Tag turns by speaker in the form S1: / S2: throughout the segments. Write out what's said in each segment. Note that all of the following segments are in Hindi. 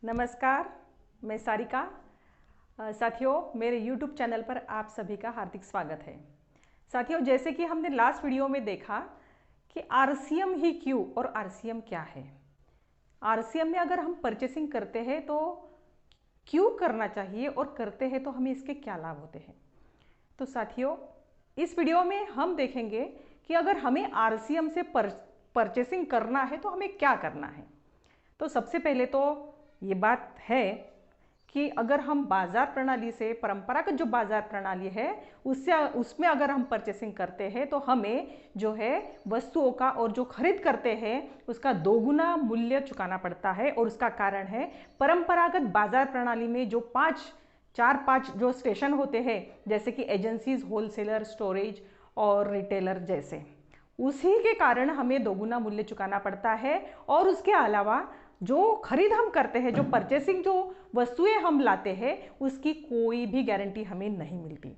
S1: नमस्कार, मैं सारिका। साथियों, मेरे YouTube चैनल पर आप सभी का हार्दिक स्वागत है। साथियों, जैसे कि हमने लास्ट वीडियो में देखा कि आरसीएम ही क्यों और आरसीएम क्या है। आरसीएम में अगर हम परचेसिंग करते हैं तो क्यों करना चाहिए और करते हैं तो हमें इसके क्या लाभ होते हैं। तो साथियों, इस वीडियो में हम देखेंगे कि अगर हमें आरसीएम से परचेसिंग करना है तो हमें क्या करना है। तो सबसे पहले तो ये बात है कि अगर हम बाजार प्रणाली से, परंपरागत जो बाजार प्रणाली है उसमें अगर हम परचेसिंग करते हैं तो हमें जो है वस्तुओं का और जो खरीद करते हैं उसका दोगुना मूल्य चुकाना पड़ता है। और उसका कारण है परंपरागत बाजार प्रणाली में जो चार पांच जो स्टेशन होते हैं, जैसे कि एजेंसीज, होलसेलर, स्टोरेज और रिटेलर जैसे, उसी के कारण हमें दोगुना मूल्य चुकाना पड़ता है। और उसके अलावा जो खरीद हम करते हैं, जो परचेसिंग जो वस्तुएं हम लाते हैं, उसकी कोई भी गारंटी हमें नहीं मिलती।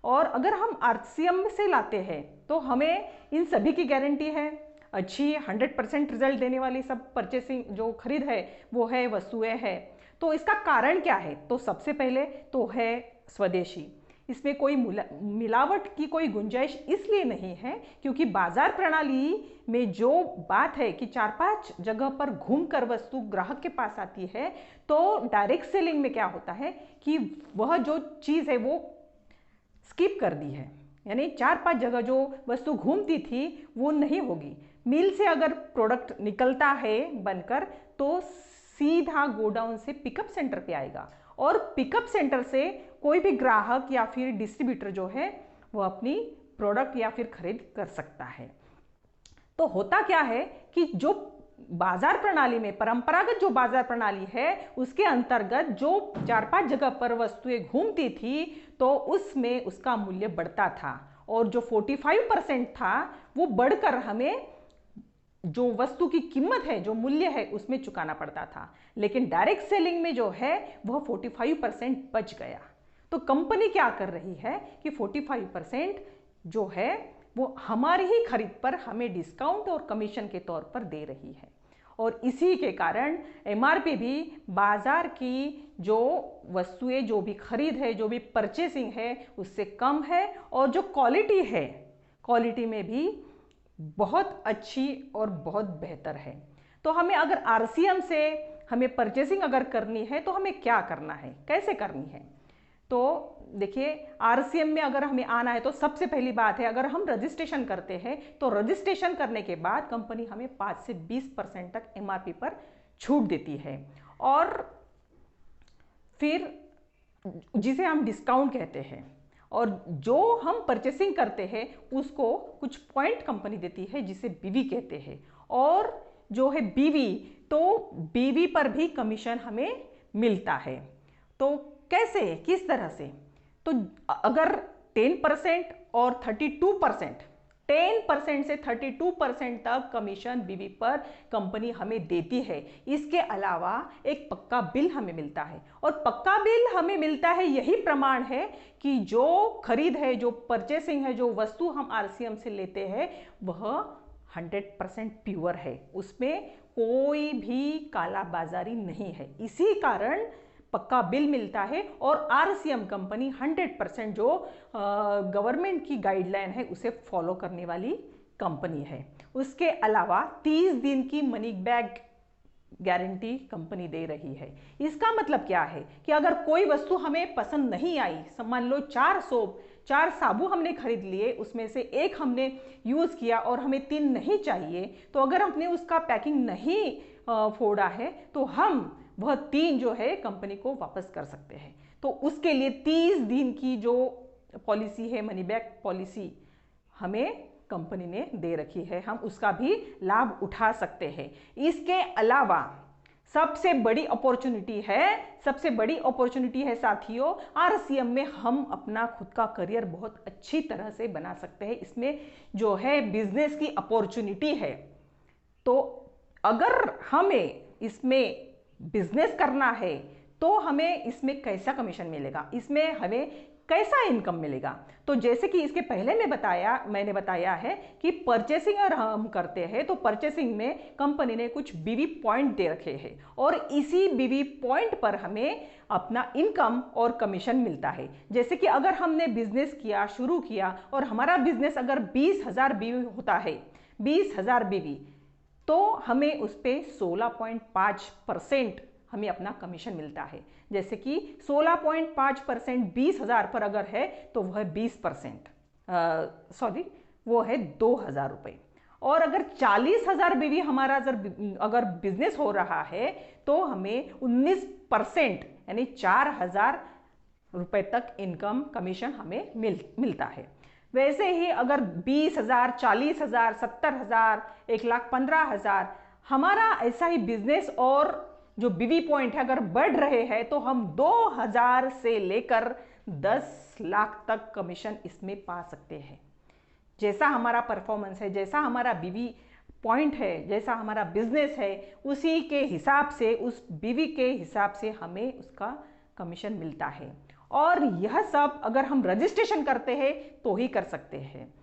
S1: और अगर हम आरसीएम से लाते हैं तो हमें इन सभी की गारंटी है। अच्छी 100% रिजल्ट देने वाली सब परचेसिंग जो खरीद है वो है, वस्तुएं है। तो इसका कारण क्या है? तो सबसे पहले तो है स्वदेशी। इसमें कोई मिलावट की कोई गुंजाइश इसलिए नहीं है क्योंकि बाजार प्रणाली में जो बात है कि 4-5 जगह पर घूमकर वस्तु ग्राहक के पास आती है, तो डायरेक्ट सेलिंग में क्या होता है कि वह जो चीज़ है वो स्किप कर दी है, यानी 4-5 जगह जो वस्तु घूमती थी वो नहीं होगी। मिल से अगर प्रोडक्ट निकलता है बनकर तो सीधा गोडाउन से पिकअप सेंटर पे आएगा और पिकअप सेंटर से कोई भी ग्राहक या फिर डिस्ट्रीब्यूटर जो है वो अपनी प्रोडक्ट या फिर खरीद कर सकता है। तो होता क्या है कि जो बाजार प्रणाली में, परंपरागत जो बाजार प्रणाली है उसके अंतर्गत जो 4-5 जगह पर वस्तुएं घूमती थी तो उसमें उसका मूल्य बढ़ता था और जो 45% था वो बढ़कर हमें जो वस्तु की कीमत है, जो मूल्य है, उसमें चुकाना पड़ता था। लेकिन डायरेक्ट सेलिंग में जो है वह 45% बच गया। तो कंपनी क्या कर रही है कि 45% जो है वो हमारी ही खरीद पर हमें डिस्काउंट और कमीशन के तौर पर दे रही है। और इसी के कारण एमआरपी भी बाजार की जो वस्तुएं, जो भी खरीद है, जो भी परचेसिंग है, उससे कम है। और जो क्वालिटी है, क्वालिटी में भी बहुत अच्छी और बहुत बेहतर है। तो हमें अगर आरसीएम से हमें परचेसिंग अगर करनी है तो हमें क्या करना है, कैसे करनी है? तो देखिए, आरसीएम में अगर हमें आना है तो सबसे पहली बात है, अगर हम रजिस्ट्रेशन करते हैं तो रजिस्ट्रेशन करने के बाद कंपनी हमें 5 से 20% तक एमआरपी पर छूट देती है। और फिर जिसे हम डिस्काउंट कहते हैं, और जो हम परचेसिंग करते हैं उसको कुछ पॉइंट कंपनी देती है जिसे बीवी कहते हैं। और जो है बीवी, तो बीवी पर भी कमीशन हमें मिलता है। तो कैसे, किस तरह से? तो अगर 10% और 32%, 10% से 32% तक कमीशन बीवी पर कंपनी हमें देती है। इसके अलावा एक पक्का बिल हमें मिलता है, और पक्का बिल हमें मिलता है, यही प्रमाण है कि जो खरीद है, जो परचेसिंग है, जो वस्तु हम आरसीएम से लेते हैं वह 100% प्योर है, उसमें कोई भी कालाबाजारी नहीं है। इसी कारण पक्का बिल मिलता है। और आरसीएम कंपनी 100% जो गवर्नमेंट की गाइडलाइन है उसे फॉलो करने वाली कंपनी है। उसके अलावा 30 दिन की मनी बैक गारंटी कंपनी दे रही है। इसका मतलब क्या है कि अगर कोई वस्तु हमें पसंद नहीं आई, मान लो 4 साबुन हमने खरीद लिए, उसमें से एक हमने यूज किया और हमें 3 नहीं चाहिए, तो अगर हमने उसका पैकिंग नहीं फोड़ा है तो हम वह 3 जो है कंपनी को वापस कर सकते हैं। तो उसके लिए 30 दिन की जो पॉलिसी है, मनी बैक पॉलिसी, हमें कंपनी ने दे रखी है, हम उसका भी लाभ उठा सकते हैं। इसके अलावा सबसे बड़ी अपॉर्चुनिटी है साथियों, आरसीएम में हम अपना खुद का करियर बहुत अच्छी तरह से बना सकते हैं। इसमें जो है बिजनेस की अपॉर्चुनिटी है। तो अगर हमें इसमें बिजनेस करना है तो हमें इसमें कैसा कमीशन मिलेगा? इसमें हमें कैसा इनकम मिलेगा? तो जैसे कि इसके पहले मैंने बताया है कि परचेसिंग अगर हम करते हैं तो परचेसिंग में कंपनी ने कुछ बीवी पॉइंट दे रखे हैं और इसी बीवी पॉइंट पर हमें अपना इनकम और कमीशन मिलता है। जैसे कि अगर हमने बिजनेस किया, शुरू किया और हमारा बिजनेस अगर 20,000 बीवी होता है, 20,000 बीवी, तो हमें उस पर 16.5% हमें अपना कमीशन मिलता है। जैसे कि 16.5% 20,000 पर अगर है तो वह 20%, वो है 2,000 रुपये। और अगर 40,000 बीवी हमारा अगर बिजनेस हो रहा है तो हमें 19% यानी 4,000 रुपये तक इनकम कमीशन हमें मिलता है। वैसे ही अगर 20,000, 40,000, 70,000, 1,15,000 हमारा ऐसा ही बिजनेस और जो बीवी पॉइंट है अगर बढ़ रहे हैं तो हम 2,000 से लेकर 10 लाख तक कमीशन इसमें पा सकते हैं। जैसा हमारा परफॉर्मेंस है, जैसा हमारा बीवी पॉइंट है, जैसा हमारा बिजनेस है, उसी के हिसाब से, उस बीवी के हिसाब से हमें उसका कमीशन मिलता है। और यह सब अगर हम रजिस्ट्रेशन करते हैं तो ही कर सकते हैं।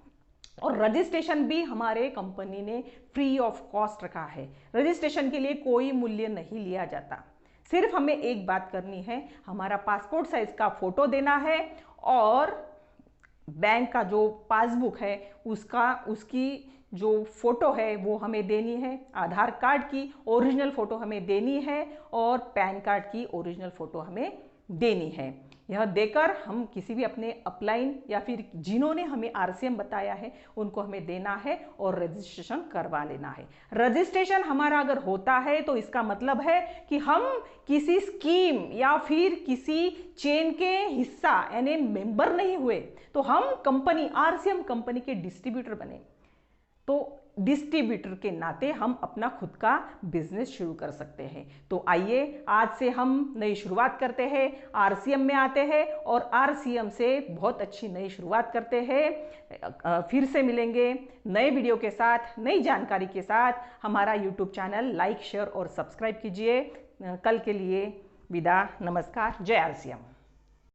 S1: और रजिस्ट्रेशन भी हमारे कंपनी ने फ्री ऑफ कॉस्ट रखा है। रजिस्ट्रेशन के लिए कोई मूल्य नहीं लिया जाता। सिर्फ हमें एक बात करनी है, हमारा पासपोर्ट साइज का फोटो देना है और बैंक का जो पासबुक है उसकी जो फोटो है वो हमें देनी है, आधार कार्ड की ओरिजिनल फोटो हमें देनी है और पैन कार्ड की ओरिजिनल फोटो हमें देनी है। यह देकर हम किसी भी अपने अपलाइन या फिर जिन्होंने हमें आरसीएम बताया है उनको हमें देना है और रजिस्ट्रेशन करवा लेना है। रजिस्ट्रेशन हमारा अगर होता है तो इसका मतलब है कि हम किसी स्कीम या फिर किसी चेन के हिस्सा यानी मेंबर नहीं हुए, तो हम कंपनी आरसीएम कंपनी के डिस्ट्रीब्यूटर बने। तो डिस्ट्रीब्यूटर के नाते हम अपना खुद का बिजनेस शुरू कर सकते हैं। तो आइए आज से हम नई शुरुआत करते हैं, आरसीएम में आते हैं और आरसीएम से बहुत अच्छी नई शुरुआत करते हैं। फिर से मिलेंगे नए वीडियो के साथ, नई जानकारी के साथ। हमारा यूट्यूब चैनल लाइक, शेयर और सब्सक्राइब कीजिए। कल के लिए विदा, नमस्कार, जय आरसीएम।